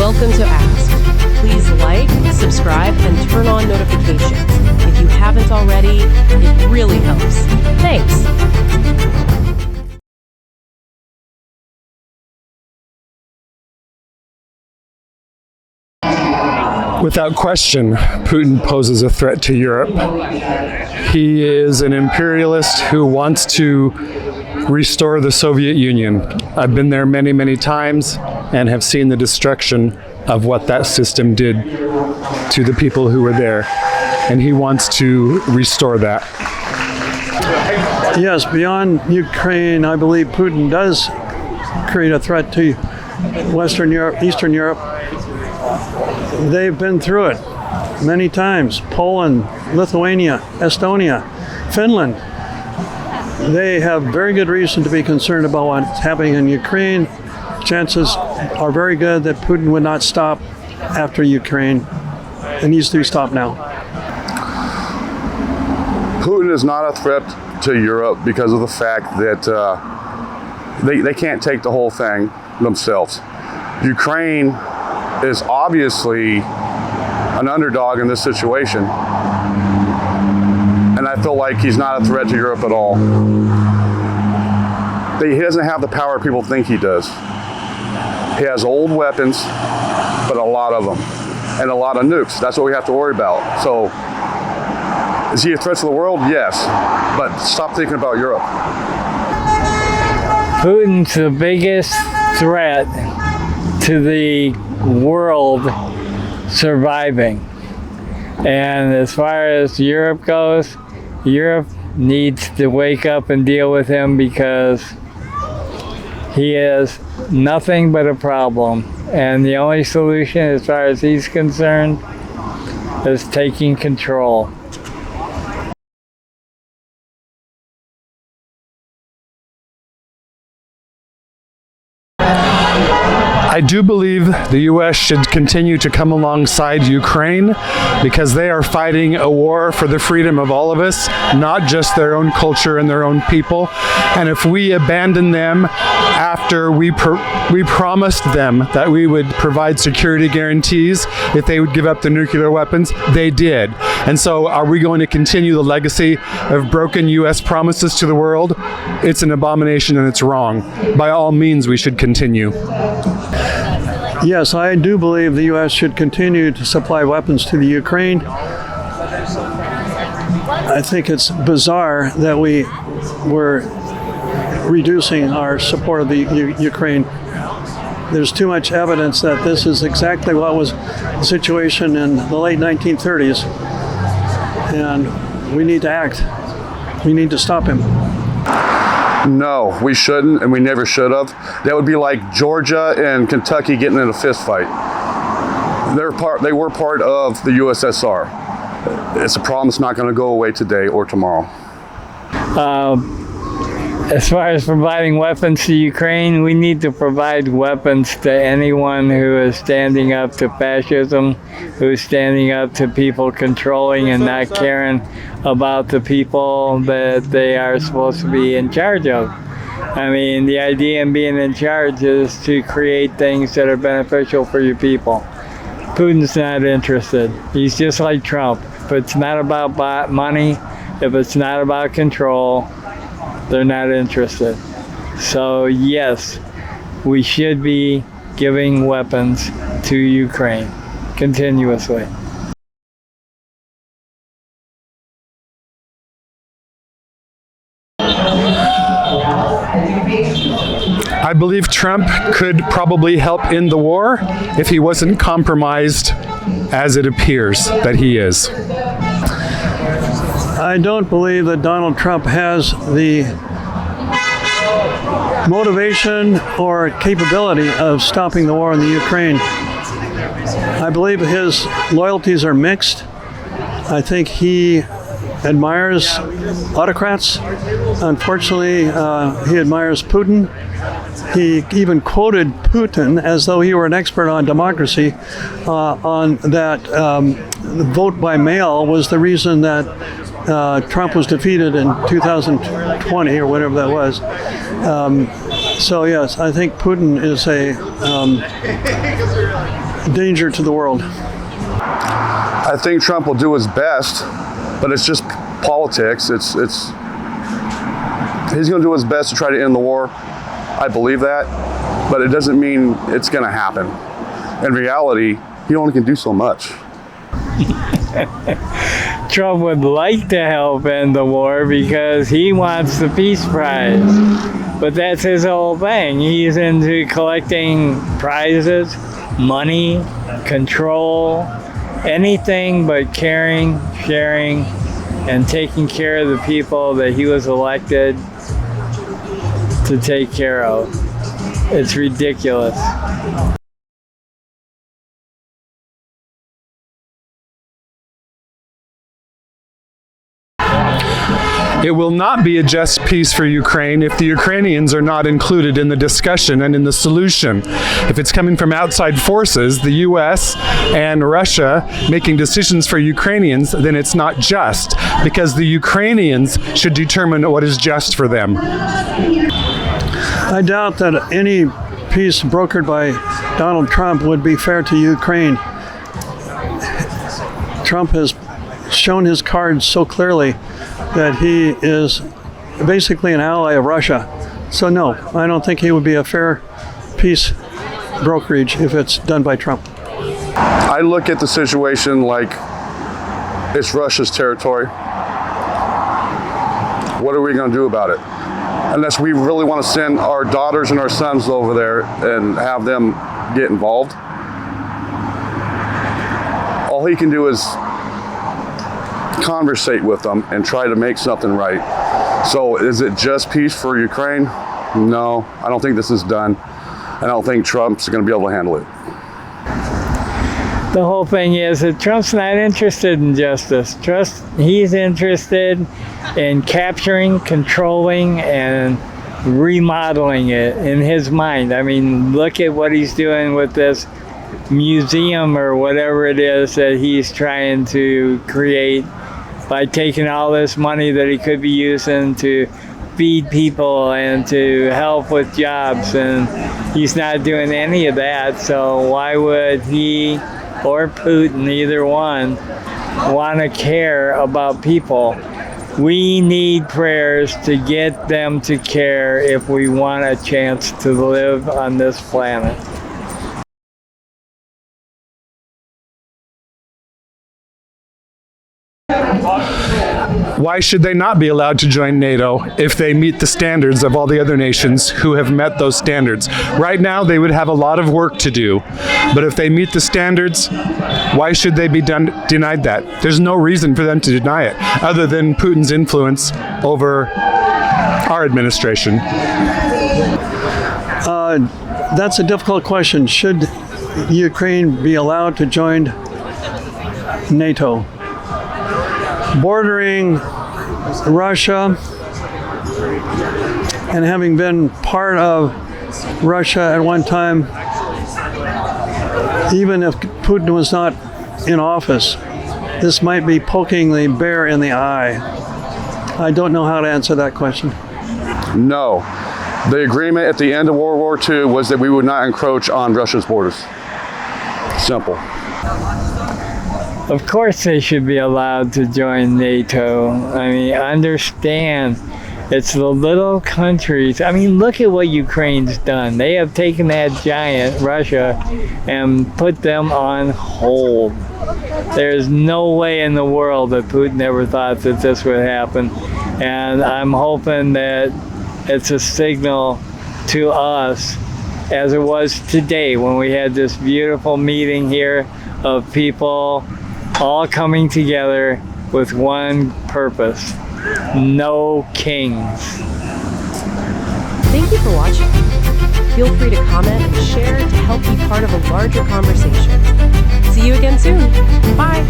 welcome to ask. Please like, subscribe, and turn on notifications. If you haven't already, it really helps. Thanks. Without question, Putin poses a threat to Europe. He is an imperialist who wants to restore the Soviet Union. I've been there many, many times and have seen the destruction of what that system did to the people who were there. And he wants to restore that. Yes, beyond Ukraine, I believe Putin does create a threat to Western Europe, Eastern Europe. They've been through it many times. Poland, Lithuania, Estonia, Finland. They have very good reason to be concerned about what's happening in Ukraine. Chances are very good that Putin would not stop after Ukraine. It needs to stop now. Putin is not a threat to Europe because of the fact that they can't take the whole thing themselves. Ukraine is obviously an underdog in this situation, and I feel like he's not a threat to Europe at all. He doesn't have the power people think he does. He has old weapons, but a lot of them, and a lot of nukes. That's what we have to worry about. So, is he a threat to the world? Yes, but stop thinking about Europe. Putin's the biggest threat to the world surviving. And as far as Europe goes, Europe needs to wake up and deal with him because he is nothing but a problem. And the only solution, as far as he's concerned, is taking control. I do believe the U.S. should continue to come alongside Ukraine because they are fighting a war for the freedom of all of us, not just their own culture and their own people. And if we abandon them after we promised them that we would provide security guarantees if they would give up the nuclear weapons, they did. And so are we going to continue the legacy of broken U.S. promises to the world? It's an abomination and it's wrong. By all means, we should continue. Yes, I do believe the U.S. should continue to supply weapons to the Ukraine. I think it's bizarre that we were reducing our support of the Ukraine. There's too much evidence that this is exactly what was the situation in the late 1930s. And we need to act. We need to stop him. No, we shouldn't, and we never should have. That would be like Georgia and Kentucky getting in a fist fight. They were part of the USSR. It's a problem that's not going to go away today or tomorrow. As far as providing weapons to Ukraine, we need to provide weapons to anyone who is standing up to fascism, who is standing up to people controlling and not caring about the people that they are supposed to be in charge of. I mean, the idea in being in charge is to create things that are beneficial for your people. Putin's not interested. He's just like Trump. If it's not about money, if it's not about control, they're not interested. So yes, we should be giving weapons to Ukraine continuously. I believe Trump could probably help in the war if he wasn't compromised as it appears that he is. I don't believe that Donald Trump has the motivation or capability of stopping the war in the Ukraine. I believe his loyalties are mixed. I think he admires autocrats. Unfortunately, he admires Putin. He even quoted Putin as though he were an expert on democracy, on that the vote by mail was the reason that Trump was defeated in 2020 or whatever that was. So yes, I think Putin is danger to the world? I think Trump will do his best, but it's just politics. He's going to do his best to try to end the war. I believe that, but it doesn't mean it's going to happen. In reality, he only can do so much. Trump would like to help end the war because he wants the peace prize. But that's his whole thing. He's into collecting prizes, money, control, anything but caring, sharing, and taking care of the people that he was elected to take care of. It's ridiculous. It will not be a just peace for Ukraine if the Ukrainians are not included in the discussion and in the solution. If it's coming from outside forces, the US and Russia, making decisions for Ukrainians, then it's not just, because the Ukrainians should determine what is just for them. I doubt that any peace brokered by Donald Trump would be fair to Ukraine. Trump has shown his cards so clearly that he is basically an ally of Russia. So no, I don't think he would be a fair peace brokerage if it's done by Trump. I look at the situation like it's Russia's territory. What are we going to do about it? Unless we really want to send our daughters and our sons over there and have them get involved. All he can do is conversate with them and try to make something right. So is it just peace for Ukraine? No, I don't think this is done. I don't think Trump's going to be able to handle it. The whole thing is that Trump's not interested in justice. He's interested in capturing, controlling, and remodeling it in his mind. I mean, look at what he's doing with this museum or whatever it is that he's trying to create by taking all this money that he could be using to feed people and to help with jobs, and he's not doing any of that. So why would he or Putin, either one, want to care about people? We need prayers to get them to care if we want a chance to live on this planet. Why should they not be allowed to join NATO if they meet the standards of all the other nations who have met those standards? Right now, they would have a lot of work to do. But if they meet the standards, why should they be denied that? There's no reason for them to deny it, other than Putin's influence over our administration. That's a difficult question. Should Ukraine be allowed to join NATO? Bordering Russia and having been part of Russia at one time, even if Putin was not in office, this might be poking the bear in the eye. I don't know how to answer that question. No. The agreement at the end of World War II was that we would not encroach on Russia's borders. Simple. Of course they should be allowed to join NATO. I mean, understand, it's the little countries. I mean, look at what Ukraine's done. They have taken that giant, Russia, and put them on hold. There's no way in the world that Putin ever thought that this would happen. And I'm hoping that it's a signal to us, as it was today when we had this beautiful meeting here of people all coming together with one purpose: no kings. Thank you for watching. Feel free to comment and share to help be part of a larger conversation. See you again soon. Bye.